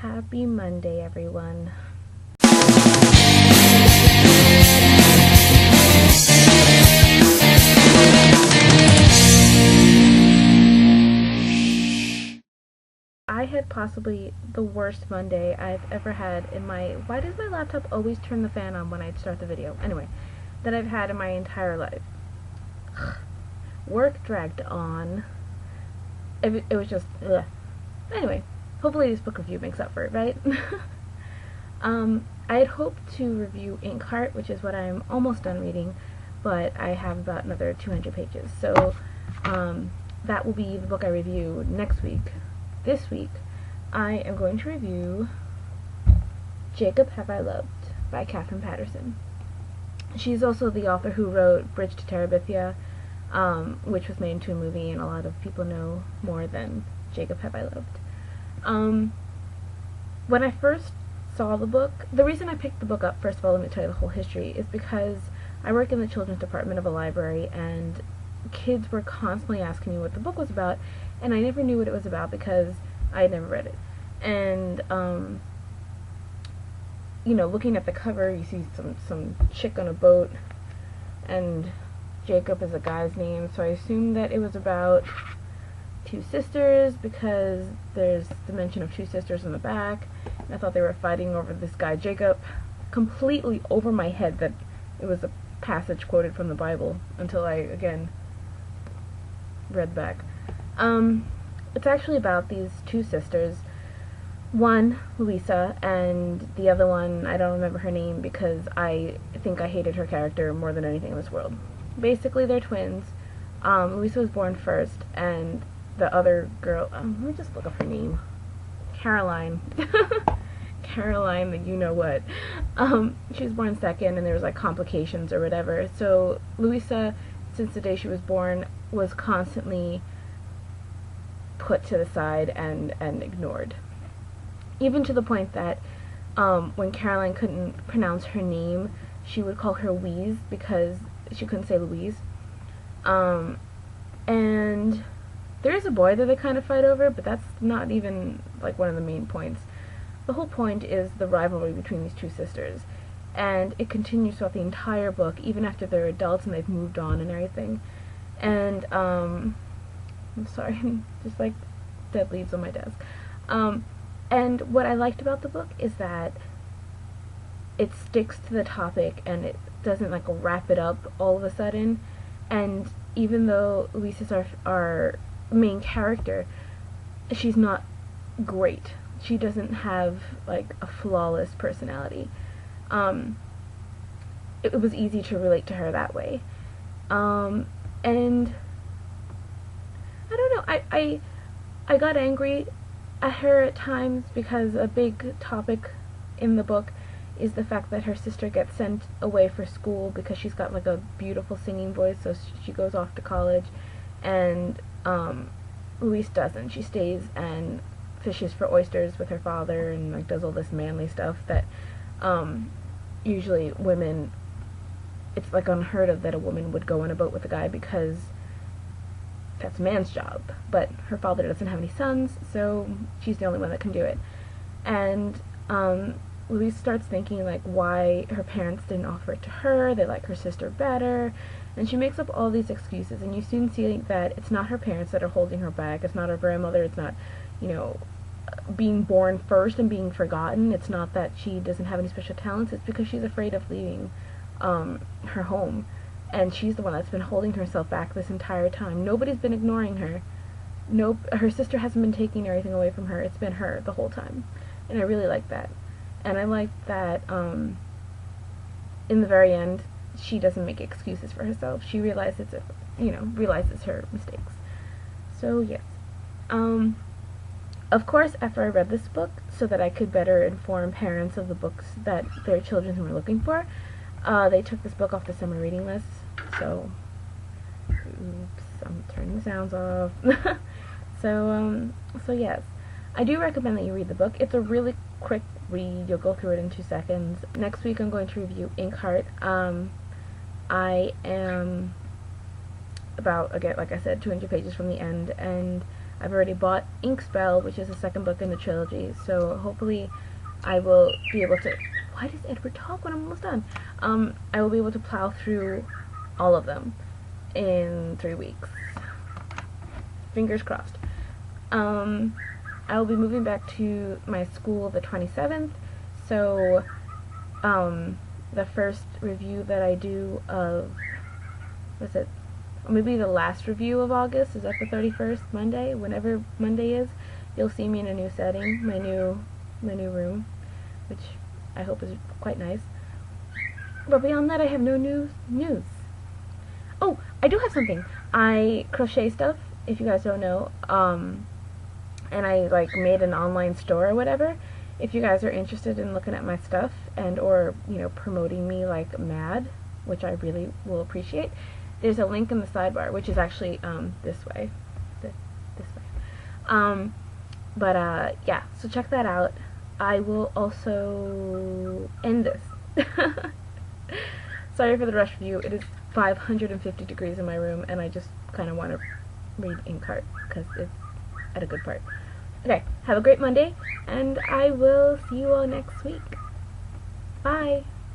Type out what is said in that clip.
Happy Monday, everyone. I had possibly the worst Monday I've ever had in my... Why does my laptop always turn the fan on when I start the video? Anyway, that I've had in my entire life. Work dragged on. It was just... ugh. Anyway, hopefully this book review makes up for it, right? I had hoped to review Inkheart, which is what I'm almost done reading, but I have about another 200 pages. So that will be the book I review next week. This week, I am going to review Jacob Have I Loved by Katherine Paterson. She's also the author who wrote Bridge to Terabithia, which was made into a movie, and a lot of people know more than Jacob Have I Loved. When I first saw the book, the reason I picked the book up, first of all, let me tell you the whole history, is because I work in the children's department of a library, and kids were constantly asking me what the book was about, and I never knew what it was about because I had never read it. And, you know, looking at the cover, you see some chick on a boat, and Jacob is a guy's name, so I assumed that it was about two sisters because there's the mention of two sisters in the back. And I thought they were fighting over this guy Jacob, completely over my head that it was a passage quoted from the Bible until I, again, read back. It's actually about these two sisters. One, Louisa, and the other one, I don't remember her name because I think I hated her character more than anything in this world. Basically, they're twins. Louisa was born first, and the other girl, let me just look up her name. Caroline. Caroline, the you-know-what. She was born second, and there was, like, complications or whatever. So, Louisa, since the day she was born, was constantly put to the side and ignored. Even to the point that when Caroline couldn't pronounce her name, she would call her Louise because she couldn't say Louise. And there is a boy that they kind of fight over, but that's not even like one of the main points. The whole point is the rivalry between these two sisters, and it continues throughout the entire book, even after they're adults and they've moved on and everything. And I'm sorry, just like dead leaves on my desk. And what I liked about the book is that it sticks to the topic and it doesn't like wrap it up all of a sudden. And even though Lisa's our main character, she's not great. She doesn't have like a flawless personality. It was easy to relate to her that way. And I don't know, I got angry at her at times because a big topic in the book is the fact that her sister gets sent away for school because she's got like a beautiful singing voice, so she goes off to college, and Louise doesn't. She stays and fishes for oysters with her father and like does all this manly stuff that usually women, it's like unheard of that a woman would go on a boat with a guy because that's a man's job. But her father doesn't have any sons, so she's the only one that can do it. And Louise starts thinking like why her parents didn't offer it to her, they like her sister better, and she makes up all these excuses, and you soon see that it's not her parents that are holding her back, it's not her grandmother, it's not, you know, being born first and being forgotten, it's not that she doesn't have any special talents, it's because she's afraid of leaving her home, and she's the one that's been holding herself back this entire time. Nobody's been ignoring her. Nope, her sister hasn't been taking everything away from her, it's been her the whole time, and I really like that. And I like that in the very end she doesn't make excuses for herself. She realizes it, you know, realizes her mistakes. So yes. Of course, after I read this book, so that I could better inform parents of the books that their children were looking for, they took this book off the summer reading list. So, oops, I'm turning the sounds off. So yes, I do recommend that you read the book. It's a really quick read. You'll go through it in 2 seconds. Next week I'm going to review Inkheart. I am about, again, like I said, 200 pages from the end, and I've already bought Inkspell, which is the second book in the trilogy, so hopefully I will be able to... Why does Edward talk when I'm almost done? I will be able to plow through all of them in 3 weeks. Fingers crossed. I will be moving back to my school the 27th, so the first review that I do of, what's it, or maybe the last review of August, is that the 31st, Monday? Whenever Monday is, you'll see me in a new setting, my new room, which I hope is quite nice. But beyond that, I have no news. Oh, I do have something. I crochet stuff, if you guys don't know, and I like made an online store or whatever. If you guys are interested in looking at my stuff and or, you know, promoting me like mad, which I really will appreciate, there's a link in the sidebar, which is actually this way. This way. Yeah, so check that out. I will also end this. Sorry for the rush review. It is 550 degrees in my room, and I just kind of want to read Inkheart because it's at a good part. Okay, have a great Monday, and I will see you all next week. Bye!